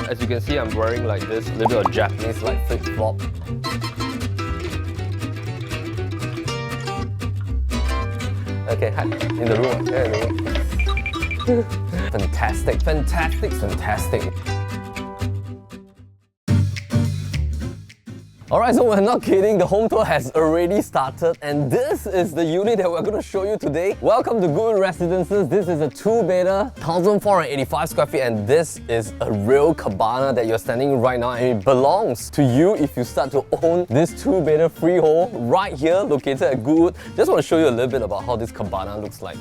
As you can see, I'm wearing like this little bit of Japanese like flip-flop. Okay, hi. In the room. Yeah, in the room. Fantastic, fantastic, fantastic. Alright, so we're not kidding, the home tour has already started and this is the unit that we're going to show you today. Welcome to Goodwood Residences. This is a 2-bedder, 1,485 square feet, and this is a real cabana that you're standing right now, and it belongs to you if you start to own this 2-bedder freehold right here located at Goodwood. Just want to show you a little bit about how this cabana looks like.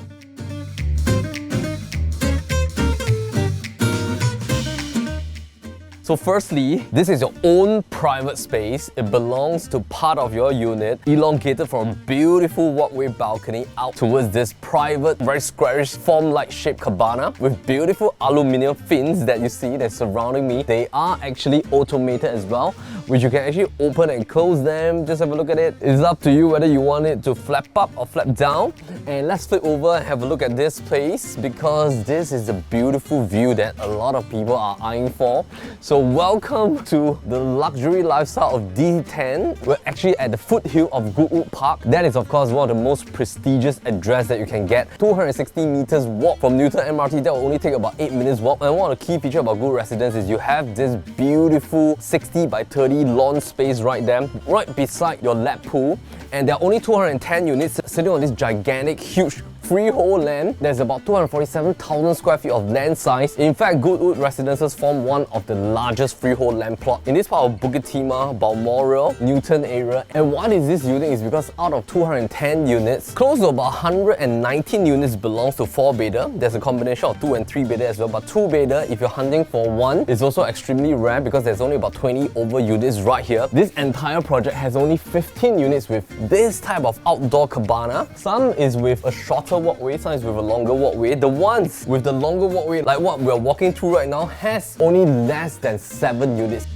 So firstly, this is your own private space. It belongs to part of your unit, elongated from a beautiful walkway balcony out towards this private, very squarish, form-like shaped cabana with beautiful aluminium fins that you see that's surrounding me. They are actually automated as well, which you can actually open and close them. Just have a look at it. It's up to you whether you want it to flap up or flap down. And let's flip over and have a look at this place, because this is a beautiful view that a lot of people are eyeing for. So welcome to the luxury lifestyle of D10. We're actually at the foothill of Goodwood Park. That is of course one of the most prestigious address that you can get. 260 meters walk from Newton MRT. That will only take about 8 minutes walk. And one of the key features about Goodwood Residence is you have this beautiful 60 by 30 lawn space right there, right beside your lap pool. And there are only 210 units sitting on this gigantic, huge freehold land. There's about 247,000 square feet of land size. In fact, Goodwood Residences form one of the largest freehold land plot in this part of Bukit, Timah, Balmoral, Newton area. And what is this unique is because out of 210 units, close to about 119 units belongs to 4-bedder. There's a combination of 2 and 3-bedder as well, but 2-bedder, if you're hunting for one, is also extremely rare because there's only about 20 over units right here. This entire project has only 15 units with this type of outdoor cabana. Some is with a shorter walkway, some is with a longer walkway. The ones with the longer walkway, like what we're walking through right now, has only less than 7 units.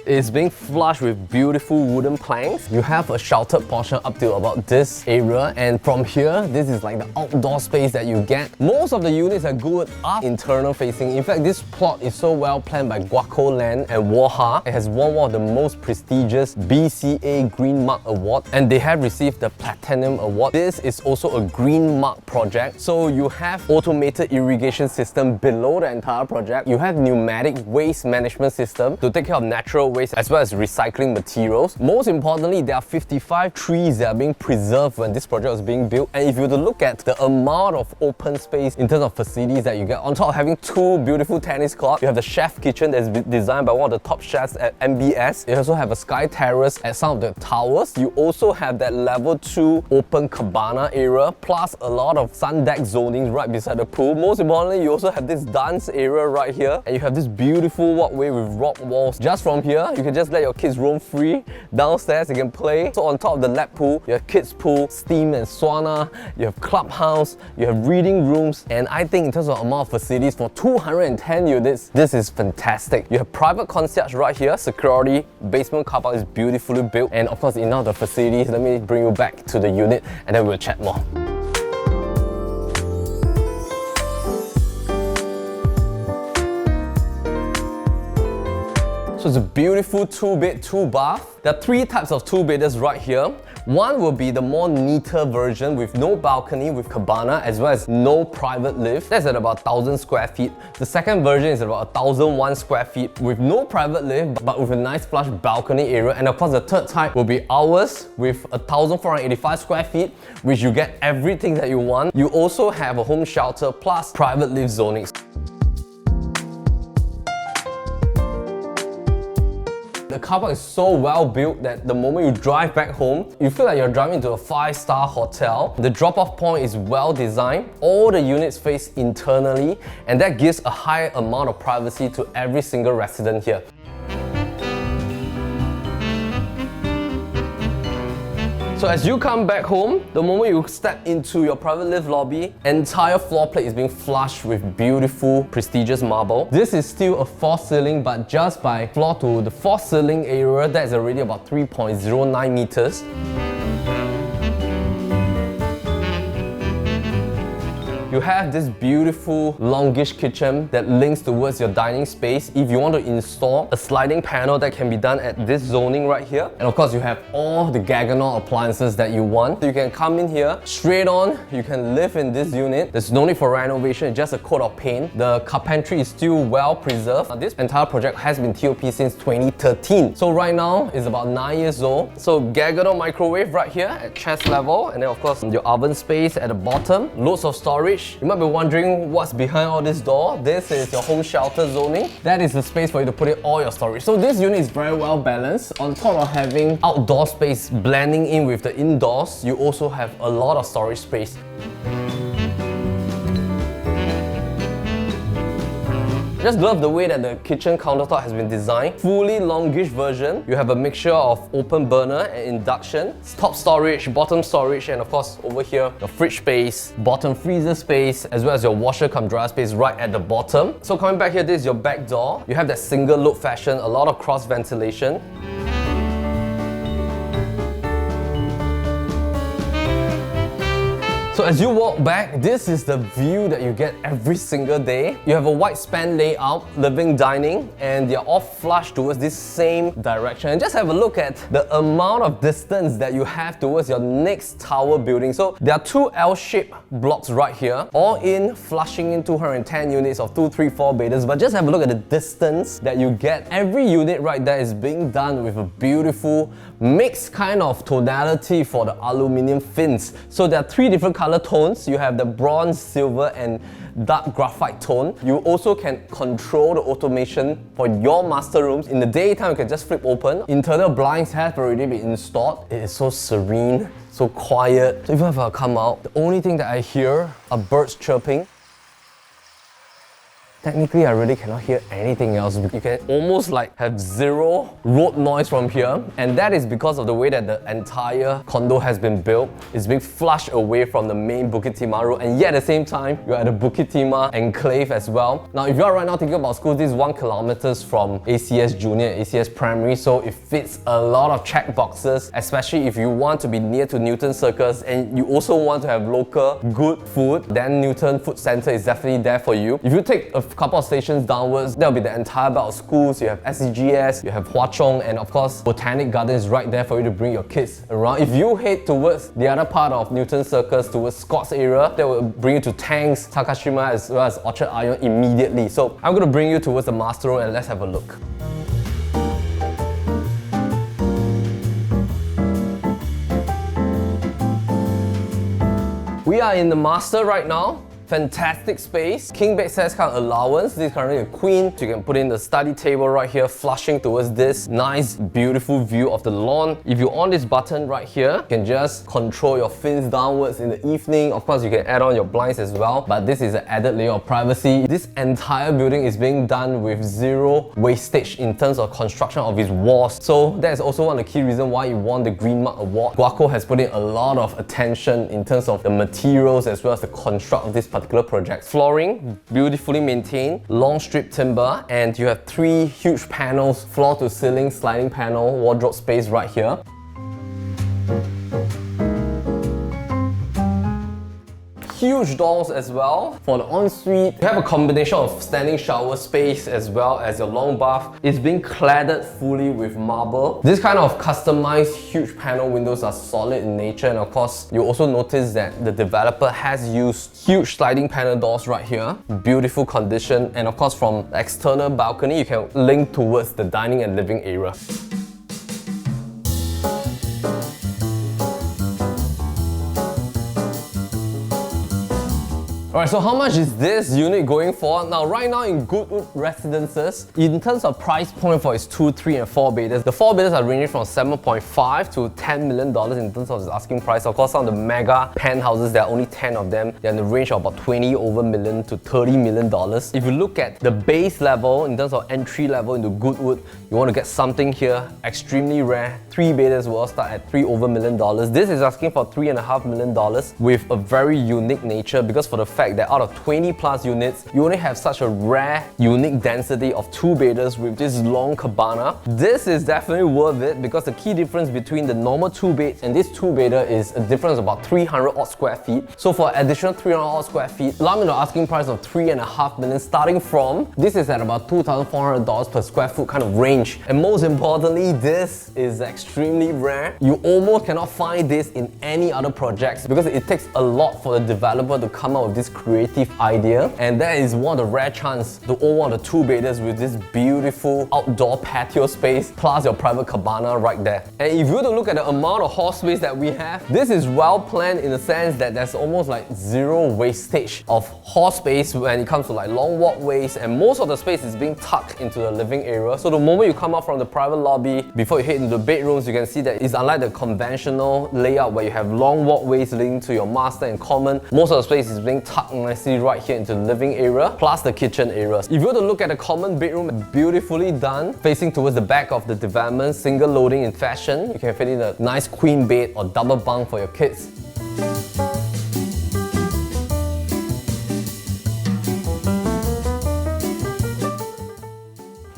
It's being flushed with beautiful wooden planks. You have a sheltered portion up to about this area, and from here, this is like the outdoor space that you get. Most of the units at Goodwood are internal facing. In fact, this plot is so well planned by Guaco Land and Waha. It has won one of the most prestigious BCA Green Mark Award, and they have received the Platinum Award. This is also a Green Mark project. So you have automated irrigation system below the entire project. You have pneumatic waste management system to take care of natural waste as well as recycling materials. Most importantly, there are 55 trees that are being preserved when this project was being built. And if you were to look at the amount of open space in terms of facilities that you get, on top of having 2 beautiful tennis courts, you have the chef kitchen that's been designed by one of the top chefs at MBS. You also have a sky terrace at some of the towers. You also have that level 2 open cabana area, plus a lot of sun deck zoning right beside the pool. Most importantly, you also have this dance area right here, and you have this beautiful walkway with rock walls. Just from here, you can just let your kids roam free. Downstairs, you can play. So on top of the lap pool, you have kids pool, steam and sauna, you have clubhouse, you have reading rooms, and I think in terms of amount of facilities for 210 units, this is fantastic. You have private concierge right here, security, basement car park is beautifully built, and of course in all the facilities, let me bring you back to the unit and then we'll chat more. So it's a beautiful 2-bed, 2-bath. There are 3 types of 2-bedders right here. One will be the more neater version with no balcony with cabana as well as no private lift. That's at about 1,000 square feet. The second version is about 1,001 square feet with no private lift but with a nice flush balcony area. And of course the third type will be ours with 1,485 square feet, which you get everything that you want. You also have a home shelter plus private lift zoning. The car park is so well built that the moment you drive back home, you feel like you're driving to a 5-star hotel. The drop-off point is well designed. All the units face internally, and that gives a high amount of privacy to every single resident here. So as you come back home, the moment you step into your private lift lobby, entire floor plate is being flushed with beautiful, prestigious marble. This is still a false ceiling, but just by floor to the false ceiling area, that is already about 3.09 meters. You have this beautiful longish kitchen that links towards your dining space. If you want to install a sliding panel, that can be done at this zoning right here. And of course, you have all the Gaggenau appliances that you want. So you can come in here, straight on, you can live in this unit. There's no need for renovation, it's just a coat of paint. The carpentry is still well preserved. This entire project has been TOP since 2013. So right now, it's about 9 years old. So Gaggenau microwave right here at chest level. And then of course, your oven space at the bottom. Loads of storage. You might be wondering what's behind all this door. This is your home shelter zoning. That is the space for you to put in all your storage. So this unit is very well balanced. On top of having outdoor space blending in with the indoors, you also have a lot of storage space. Just love the way that the kitchen countertop has been designed. Fully longish version. You have a mixture of open burner and induction. Top storage, bottom storage, and of course over here, your fridge space, bottom freezer space, as well as your washer cum dryer space right at the bottom. So coming back here, this is your back door. You have that single look fashion, a lot of cross ventilation. So as you walk back, this is the view that you get every single day. You have a wide span layout, living, dining, and they're all flush towards this same direction. And just have a look at the amount of distance that you have towards your next tower building. So there are two L-shaped blocks right here, all in flushing in 210 units of 2, 3, 4 bedrooms. But just have a look at the distance that you get. Every unit right there is being done with a beautiful mixed kind of tonality for the aluminium fins. So there are 3 different color tones. You have the bronze, silver, and dark graphite tone. You also can control the automation for your master rooms. In the daytime, you can just flip open. Internal blinds have already been installed. It is so serene, so quiet. So even if I come out, the only thing that I hear are birds chirping. Technically, I really cannot hear anything else. You can almost like have zero road noise from here. And that is because of the way that the entire condo has been built. It's being flushed away from the main Bukit Timah road. And yet at the same time, you're at the Bukit Timah enclave as well. Now, if you're right now thinking about schools, this is 1 kilometer from ACS Junior and ACS Primary. So it fits a lot of check boxes, especially if you want to be near to Newton Circus and you also want to have local good food, then Newton Food Centre is definitely there for you. If you take a couple of stations downwards, there'll be the entire belt of schools. You have SCGS, you have Hwa Chong, and of course Botanic Garden is right there for you to bring your kids around. If you head towards the other part of Newton Circus, towards Scott's area, that will bring you to Tangs, Takashima, as well as Orchard Ion immediately. So I'm going to bring you towards the master room and let's have a look. We are in the master right now. Fantastic space. King bed size kind of allowance. This is currently a queen. So you can put in the study table right here, flushing towards this nice, beautiful view of the lawn. If you on this button right here, you can just control your fins downwards in the evening. Of course, you can add on your blinds as well, but this is an added layer of privacy. This entire building is being done with zero wastage in terms of construction of its walls. So that is also one of the key reasons why it won the Green Mark Award. Guaco has put in a lot of attention in terms of the materials as well as the construct of this particular project. Flooring, beautifully maintained, long strip timber, and you have 3 huge panels, floor to ceiling, sliding panel, wardrobe space right here. Huge doors as well. For the ensuite, you have a combination of standing shower space as well as your long bath. It's being cladded fully with marble. This kind of customized huge panel windows are solid in nature, and of course, you also notice that the developer has used huge sliding panel doors right here. Beautiful condition, and of course, from the external balcony, you can link towards the dining and living area. Alright, so how much is this unit going for? Now, right now in Goodwood Residences, in terms of price point for its 2, 3, and 4 bedrooms, the 4 bedrooms are ranging from $7.5 to $10 million in terms of its asking price. Of course, some of the mega penthouses, there are only 10 of them. They're in the range of about $20 million to $30 million. If you look at the base level, in terms of entry level into Goodwood, you want to get something here extremely rare. 3 bedrooms will start at $3 million. This is asking for $3.5 million with a very unique nature because for the fact fact that out of 20 plus units, you only have such a rare, unique density of 2-beders with this long cabana. This is definitely worth it because the key difference between the normal 2-bed and this 2-bedder is a difference of about 300 odd square feet. So for additional 300 odd square feet, allow me the asking price of 3.5 million starting from, this is at about $2,400 per square foot kind of range. And most importantly, this is extremely rare. You almost cannot find this in any other projects because it takes a lot for the developer to come up with this creative idea, and that is one of the rare chance to own one of the 2-bedders with this beautiful outdoor patio space plus your private cabana right there. And if you were to look at the amount of hall space that we have, this is well planned in the sense that there's almost like zero wastage of hall space when it comes to like long walkways, and most of the space is being tucked into the living area. So the moment you come out from the private lobby, before you head into the bedrooms, you can see that it's unlike the conventional layout where you have long walkways leading to your master and common. Most of the space is being tucked nicely right here into the living area, plus the kitchen areas. If you were to look at the common bedroom, beautifully done, facing towards the back of the development, single loading in fashion. You can fit in a nice queen bed or double bunk for your kids.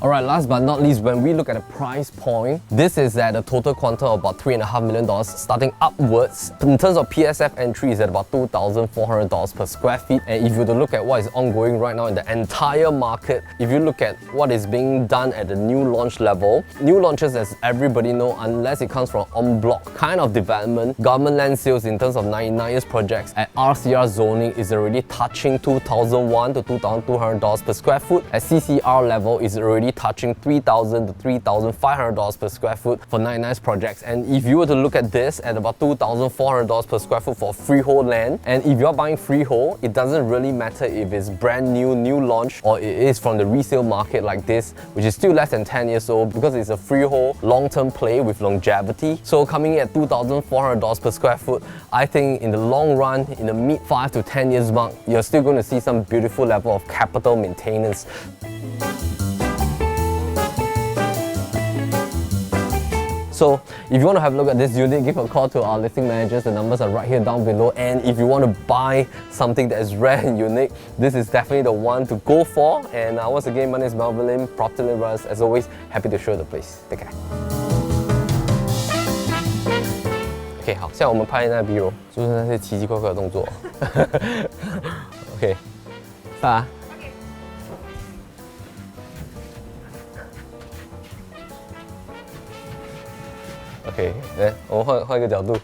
Alright, last but not least, when we look at the price point, this is at a total quantum of about $3.5 million, starting upwards. In terms of PSF entry, is at about $2,400 per square feet. And if you were to look at what is ongoing right now in the entire market, if you look at what is being done at the new launch level, new launches, as everybody know, unless it comes from en bloc kind of development, government land sales in terms of 99 years projects at RCR zoning is already touching $2,100 to $2,200 per square foot. At CCR level is already touching $3,000 to $3,500 per square foot for 99 projects. And if you were to look at this at about $2,400 per square foot for freehold land, and if you're buying freehold, it doesn't really matter if it's brand new launch, or it is from the resale market like this, which is still less than 10 years old, because it's a freehold long-term play with longevity. So coming in at $2,400 per square foot, I think in the long run, in the mid 5 to 10 years mark, you're still going to see some beautiful level of capital maintenance. So if you want to have a look at this unit, give a call to our listing managers. The numbers are right here down below. And if you want to buy something that is rare and unique, this is definitely the one to go for. And once again, my name is Melvin Lim, PropertyLimBrothers. As always, happy to show the place. Take care. OK， 好，现在我们拍那 B roll， 就是那些奇奇怪怪的动作。OK， 上啊。OK， 来，我们换一个角度。